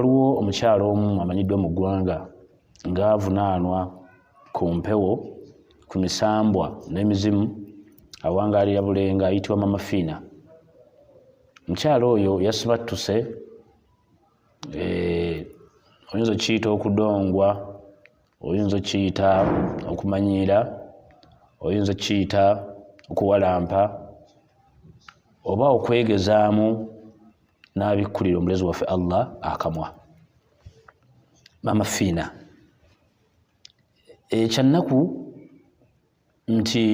Waliwo omukyalo omu amanyiddwa mu ggwanga ng'avunaanwa ku mpewo, ku misambwa n'emizimu awangaalira Bulenga, ayitibwa Mama Fiina. Omukyalo oyo yasimattuse, oyinza okiyita okudongwa, oyinza okiyita okumanyiira, oyinza okiyita okuwalampa oba okwegezaamu n'abikkulira omulezi waffe Allah akamwa. Mama Fiina ekyannaku nti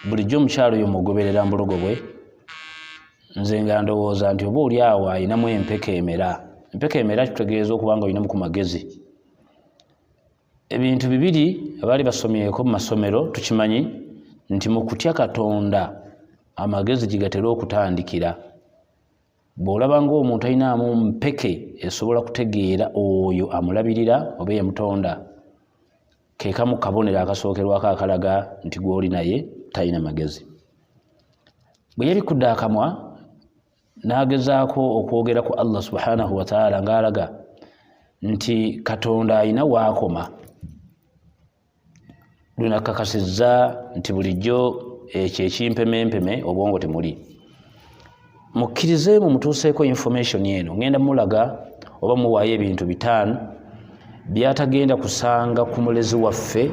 bulijjo omukyalo oyo mugoberera mbulogo bwe, nze nga ndowooza nti oba oli awo ayinamu empeka emera. Empeka emera kitutegeeza okuba nga olinamu ku magezi. Ebintu bibiri abaali basomyeko mu masomero tukimanyi nti mu kutya Katonda amagezi gye gatera okutandikira. Bw'olaba ng'omuntu ayinaamu mpeke esobola kutegeera oyo amulabirira oba eyamutonda, ke kamu kabonero akasookerwako akalaga nti gw'oli naye talina magezi. Bwe yabikudde akamwa n'agezaako okwogera ku Allah subhanahu wa ta'ala ng'alaga nti Katonda ayina w'akoma. Lwe nakakasizza nti bulijjo ekyo ekimpemempeme obwongo temuli. Mukkirize mumutuuseeko information eno, ngenda mulaga oba muwaayo ebintu 5 byatagenda kusanga ku mulezi waffe,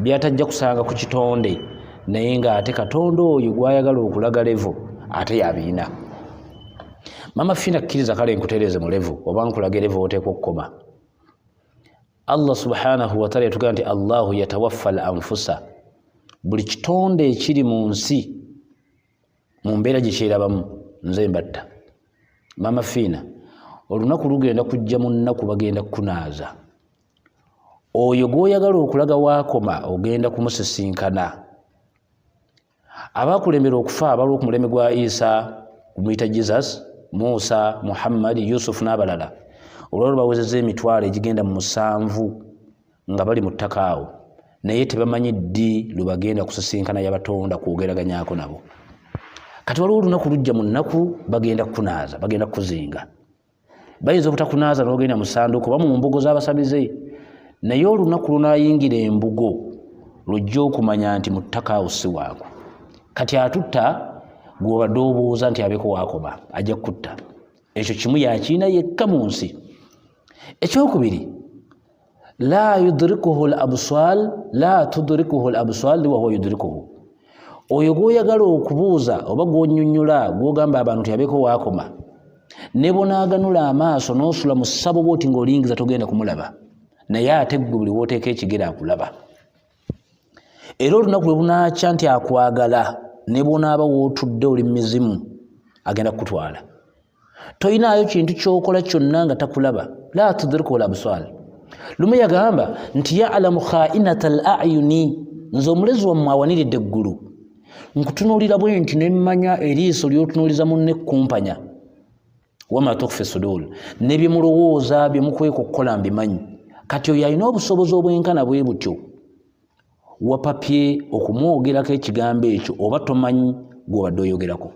byatajja kusanga ku kitonde, naye ng'ate Katonda oyo gw'ayagala okulaga levo ate yabiina. Mama Fiina kkiriza kale nkutereeze mu levo oba nkulage levo oteekwa okukoma. Allah subhanahu wa ta'ala yatugamba nti Allahu yatawaffa al-anfusa. Buli kitonde ekiri mu nsi mu mbeera gye kyerabamu nze mbatta. Mama Fiina olunaku lugenda kujja mu nnaku bagenda kukunaaza. Oyo gw'oyagala okulaga waakoma ogenda kumusisinkana. Abaakulembera okufa abalwa ku muleme gwa Isa kumuyita Jesus, Musa, Muhammad, Yusuf n'abalala olwalwo bawezezza emitwalo egigenda mu 7 nga bali mu ttaka awo, naye tebamanyi ddi lwe bagenda kusisinkana y'abatonda kwogeraganyaako nabo. Kati waliwo olunaku lujja mu nnaku bagenda kukunaaza, bagenda kukuzinga. Bayinza obutakunaaza n'ogenda mu ssanduuko oba mu mbugo z'abasabize, naye olunaku lunaayingira embugo lujja okumanya nti mu ttaka awo si waagwo. Kati atutta gw'obadde obuuza nti abeeko waakoma ajja kutta. Ekyo kimu yakiina yekka mu nsi. Ekyokubiri, la yudrikuhu al-absar, la tudrikuhu al-absar wa huwa yudrikuhu. Oyo gw'oyagala okubuuza oba gw'onnyonnyola gw'ogamba abantu nti abeeko waakoma, ne bonaaganula amaaso n'osula mu ssabo bw'oti ng'olingiza togenda kumulaba, naye ate ggwe buli w'oteeka ekigere akulaba. Era olunaku lwe bunaakya nti akwagala ne bw'onaaba w'otudde oli mizimu agenda kukutwala. Toyinaayo kintu ky'okola kyonna nga takulaba. La tudrikuhu al-absar. Lumu yagamba nti ya'lamu kha'inata al-a'yuni, nze omulezi wammwe awaniridde eggulu nkutunuulira bwe nti ne mmanya eriiso ly'otunuuliza munne kumpanya. Wama tukhfi sudur, ne bye mulowooza bye mukweka okukola mbimanyi. Kati oyo alina obusobozi obwenkana bwe butyo, wapapye okumwogerako ekigambo ekyo oba tomanyi gw'obadde oyogerako.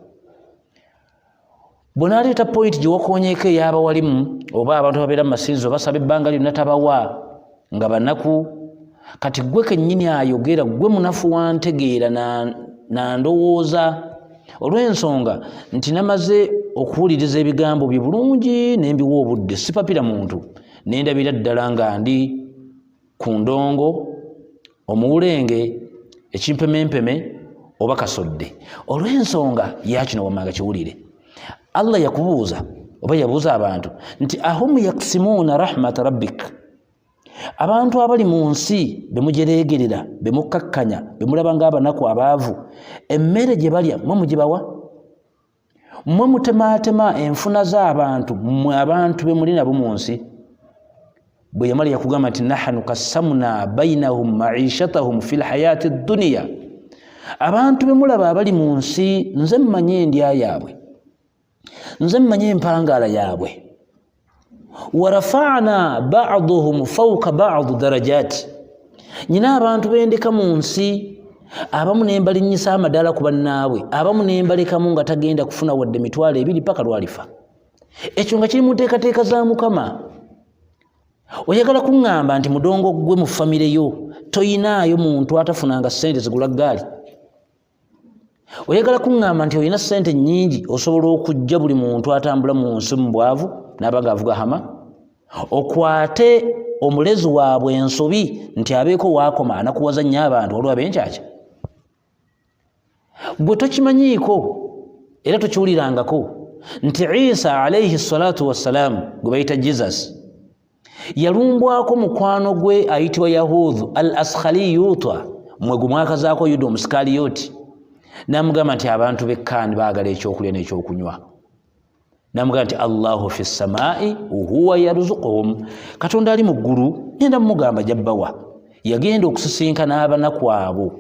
Bw'onaaleeta point gye wakoonyeeko ey'abawalimu oba abantu ababeera mu masinzizo basaba ebbanga lyonna tabawa nga banaku, kati gwe kennyini ayogera, gwe munafu wantegeera na ndowooza, olw'ensonga nti namaze okuwuliriza ebigambo bye bulungi ne mbiwa obudde, sipapira muntu, ne ndabira ddala nga ndi ku ndongo, omuwulenge, ekimpemempeme oba kasodde. Olw'ensonga yakino wammanga kiwulire. Allah yakubuuza oba yabuuza abantu nti ahum yaksimuuna rahmata rabbik. Abantu abali mu nsi be mujereegerera, be mukkakkanya, be mulaba ng'abanaku abaavu, emmere gye balya mwe mugibawa? Mwe mutemaatema enfuna z'abantu, mmwe abantu be muli nabo mu nsi? Bwe yamala yakugamba nti nahnu kassamna bainahum maishatahum fi lhayaati dduniya. Abantu be mulaba abali mu nsi nze mmanye endya yaabwe, nze mmanye empangaala yaabwe. Warafa'na ba'duhum fawqa ba'd darajat. Nyina abantu bendeka mu nsi abamu ne mbalinnyisa amadaala ku bannaabwe, abamu ne mbalekamu nga tagenda kufuna wadde mitwalo 2 paka lwalifa. ekyo nga kiri mu nteekateeka za Mukama. Oyagala kuŋŋamba nti mudongo gwe mu famire yo toyinaayo muntu atafunanga ssente zigula ggaali? Oyagala kuŋŋamba nti olina ssente nnyingi osobola okujja buli muntu atambula mu nsi mu bwavu n'aba ng'avuga hama? Okwate omulezi waabwe ensobi nti abeeko waakoma anakuwaza nnyo abantu waliwo ab'enkyakya? Gwe tokimanyiiko era tokiwulirangako nti Isa alayhi salatu wassalaamu gwe bayita Jesus yalumbwako mukwano gwe ayitibwa Yahudhu al-Askaliyuta mwe gwe mwakazaako Yuda Omusikaliyoti n'amugamba nti abantu b'ekkaani baagala ekyokulya n'ekyokunywa. N'amugamba nti Allahu fi ssamaa'i huwa yarzuquhum, Katonda ali mu ggulu ngenda mumugamba jabbawa. Yagenda okusisinkana abanaku abo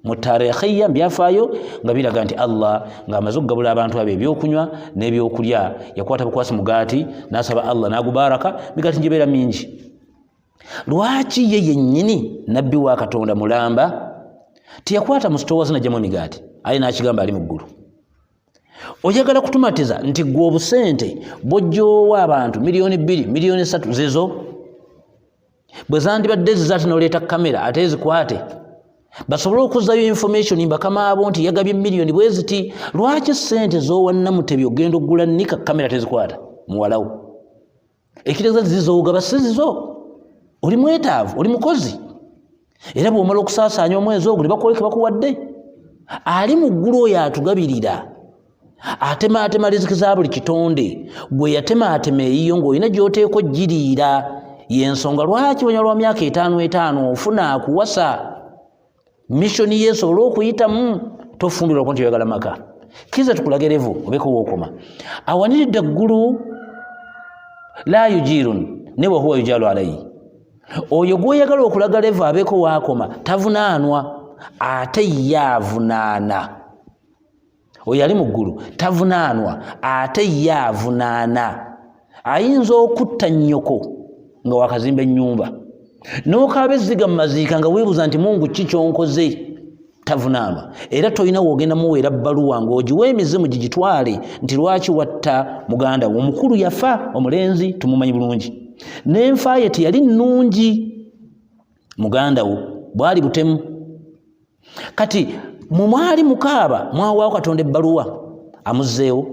mu taarikhiya byafaayo nga biraga nti Allah ng'amaze okugabula abantu abo ebyokunywa n'ebyokulya yakwata bukwasi mugaati n'asaba Allah n'agubaraka migaati ngibeera mingi. Lwaki ye yennyini nabbi wa Katonda mulamba tiyakwata mu sitoowazi n'ajjamu emigaati aye n'akigamba ali mu ggulu? Oyagala kutumatiza nti gwe obusente bw'ojjoowa abantu miliyoni 2 miliyoni 3 zizo bwe zandibadde zizaate n'oleeta kamera ate zikwate basobole okuzzayo information bakama abo nti yagabye miliyoni bwe ziti. Lwaki ssente z'owa Namutebi ogenda okugula nika kamera tezikwata muwalawo? Ekitegeeza zizooga si zizo, oli mwetaavu, oli mukozi, era bw'omala okusaasaanya omwezi ogwo ne bakuwa bakuwadde. Ali mu ggulu oyo atugabirira atemaatema riziki za buli kitonde, gwe yatemaatema eyiyo ng'olina gy'oteeka oggiriira. Y'ensonga lwaki bwe lwa myaka 5 ofuna akuwasa mishoni yeesobola okuyitamu tofumbirwa ku nti oyagala maka. Kiza tukulaga levo obeeko wookoma awaniridde ggulu la yujirun ne wa huwa yujalu alayhi. Oyo gw'oyagala okulaga levo abeeko waakoma tavunaanwa ate ye avunaana. Oyo ali mu ggulu tavunaanwa ate ye avunaana. Ayinza okutta nnyoko nga wakazimba ennyumba n'okaaba ezziga mu maziika nga weebuuza nti Mungu ki kyonkoze, tavunaanwa. Era tolina woogenda muweera bbaluwa ng'ogiwa emizimu gigitwale nti lwaki watta muganda wo. Omukulu yafa, omulenzi tumumanyi bulungi, n'enfa ye teyali nnungi, muganda wo bwali butemu. Kati mwali mukaaba mwawaawo Katonda ebbaluwa amuzzeewo,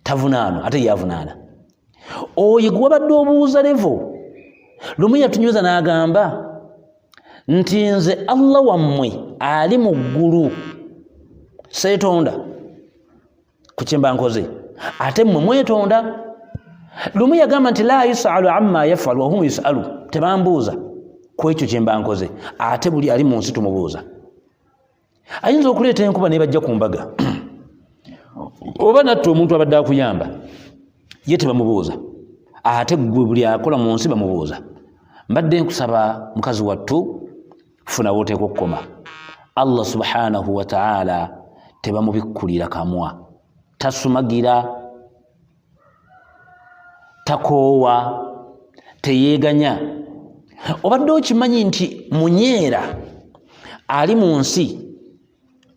tavunaanwa ate yavunaana. Oyo gwe wabadde obuuza levo lumu yatunyweza n'agamba nti nze Allah wammwe ali mu ggulu seetonda ku kye mba nkoze ate mmwe mwetonda. Lumu yagamba nti la yusalu amma yafalu wahum yusalu, tebambuuza ku ekyo kye mba nkoze ate buli ali mu nsi tumubuuza. Ayinza okuleeta enkuba ne bajja ku mbaga oba natta omuntu abadde akuyamba ye tebamubuuza ate gwe buli akola mu nsi bamubuuza. Mbadde nkusaba mukazi wattu funa wooteeka okukoma. Allah subhanahu wa ta'ala tebamubikkulira kamwa, tasumagira, takoowa, teyeeganya. Obadde okimanyi nti munyeera ali mu nsi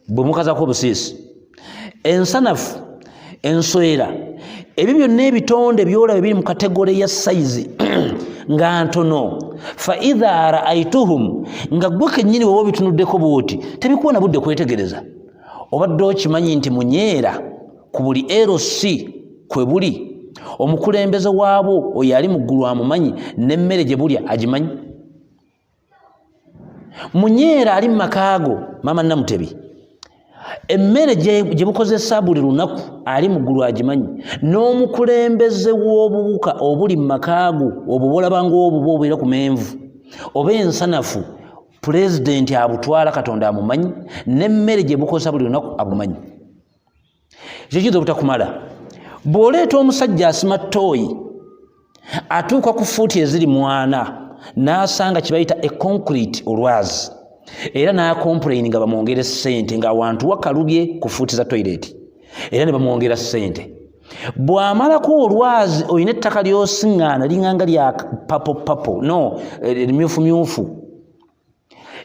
bwe mukazako obusiisi, ensanafu, enswera, ebyo byonna ebitonde byolaba biri mu kategole ya sayizi nga ntono. Fa idha ra'aytuhum, nga gwe kennyini bw'oba obitunuddeko bw'oti tebikuwa na budde kwetegereza. Obadde okimanyi nti munyeera ku buli LC kwe buli omukulembeze waabwo oyo ali mu ggulu amumanyi, n'emmere gye bulya agimanyi. Munyeera ali mu makaago maama Namutebi, emmere gye bukozesa buli lunaku ali mu ggulu agimanyi. N'omukulembeze w'obuwuka obuli mu makaago obwo bw'olabanga obuba obeera ku menvu oba ensanafu, pulezidenti abutwala Katonda amumanyi, n'emmere gye bukozesa buli lunaku abumanyi. Ekyo kiyinza obutakumala. Bw'oleeta omusajja asima ttooyi atuuka ku fuuti eziri 4 n'asanga kye bayita e concrete olwazi, era n'akompulayini nga bamwongera ssente ng'awantu wakalubye ku fuuti za toyireti, era ne bamwongera ssente. Bw'amalako olwazi olina ettaka ly'osiŋŋaana liŋŋanga lya papo no limyufumyufu.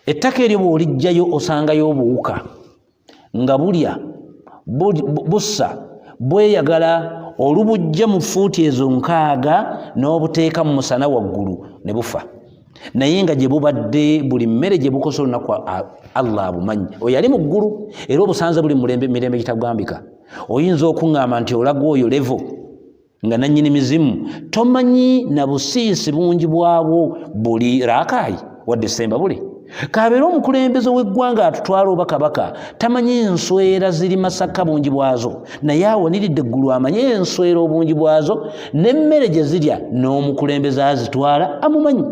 Ettaka eryo bw'olijjayo osangayo obuwuka nga bulya bussa bweyagala olubujja mu fuuti ezo 6 n'obuteeka mu musana waggulu ne bufa naye nga gye bubadde buli mmere gye bukosa olunaku Allah abumanyi oyo yali mu ggulu era obusanza buli mirembe kitagambika oyinza okuŋŋamba nti olaga oyo levo nga nannyini mizimu tomanyi na busiisi bungi bwabwo buli raakayi wadde semba buli kabeera omukulembeze w'eggwanga atutwala oba kabaka tamanyi enswera ziri Masaka bungi bwazo naye awaniridde eggulu amanye enswera obungi bwazo n'emmere gye zirya n'omukulembeze azitwala amumanyi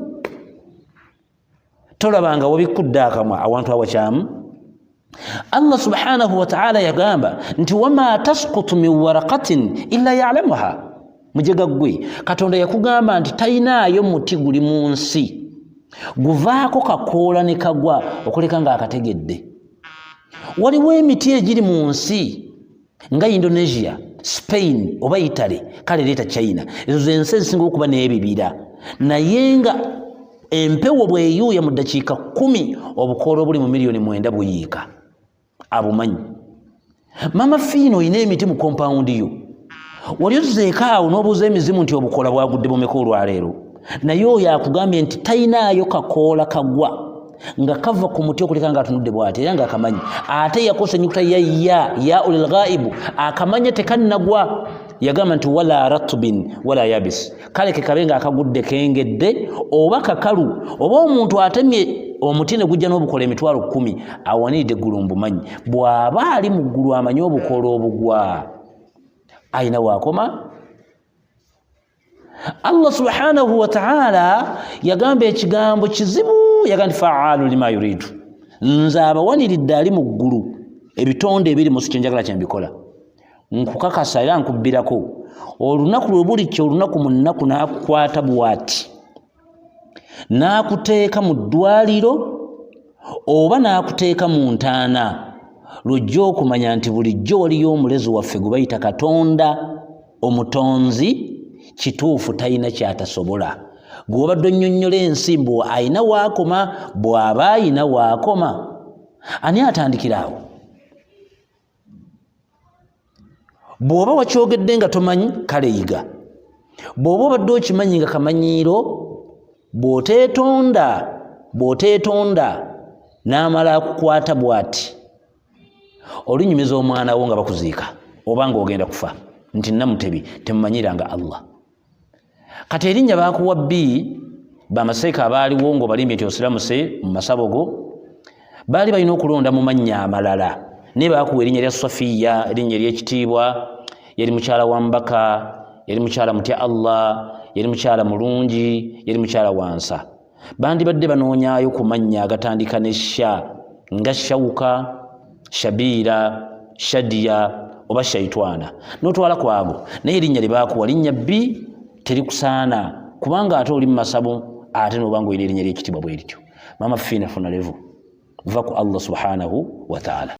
tolabanga wabikudde akamwa awantu awakyamu Allah subhanahu wa ta'ala yagamba nti wama tasqutu min waraqatin illa ya'lamuha mujega gwe Katonda yakugamba nti tayinaayo muti guli mu nsi guvaako kakoola ne kagwa okuleka ng'akategedde waliwo emiti egiri mu nsi nga Indonesia, Spain oba Italy kale leeta China ezo zensi ezisinga okuba n'ebibira naye nga empewo bweyuuya mu ddakiika 10 obukoola obuli mu miliyoni 9 buyiika abumanyi mama fiino oyina emiti mu kompawundi yo wali ozeeka awo n'obuuza emizimu nti obukoola bwagudde bumeka olwaleero naye oyo akugambye nti tayinaayo kakoola kagwa nga kava ku muti okuleka nga atunudde bw'ati era ng'akamanyi ate yakosa ennyukuta ya ulil ghaibu akamanya tekannagwa yagamba nti wala ratbin wala yabis kale kekabe nga akagudde kengedde oba kakalu oba omuntu atemye omuti ne gujja n'obukola emitwalo 10 awaniridde eggulu mbumanyi bw'aba ali mu ggulu amanyi obukola obugwa ayina waakoma Allah subhanahu wa ta'ala yagamba ekigambo kizibu yagamba nti fa'alu lima yuridu nze abawaniridde ali mu ggulu ebitonde ebiri mu kye njagala kyembikola nkukakasa era nkubbirako olunaku lwe bulikyo olunaku mu nnaku n'akukwata bw'ati n'akuteeka mu ddwaliro oba n'akuteeka mu ntaana lujja okumanya nti bulijjo waliyo omulezi waffe gwe bayita Katonda omutonzi kituufu talina kyatasobola gw'obadde onnyonnyola ensi mbu ayina waakoma bw'aba ayina waakoma ani atandikira awo bw'oba wakyogedde nga tomanyi kale yiga bw'oba obadde okimanyi nga kamanyiiro bw'oteetonda n'amala akukwata bw'ati olinyumiza omwana wo nga bakuziika oba ng'ogenda kufa nti namutebi temumanyiranga Allah kati erinnya baakuwa bbi bamaseeka abaaliwo ng'obalimbye nti osiramuse mu masabogo baali balina okulonda mu mannya amalala naye baakuwa erinnya lya Safiya erinnya ery'ekitiibwa yali mukyala wa mbaka yali mukyala mutya Allah yali mukyala mulungi yali mukyala wansa bandibadde banoonyaayo ku mannya agatandika ne sha nga Shawuka Shabiira Shadiya oba Shaitwana n'otwala kwago naye erinnya lye baakuwa linnya bbi terikusaana kubanga ate oli mu masabu ate n'obanga olina erinnya ly'ekitiibwa bwe lityo mama fiina funa levu va ku Allah subhanahu wa ta'ala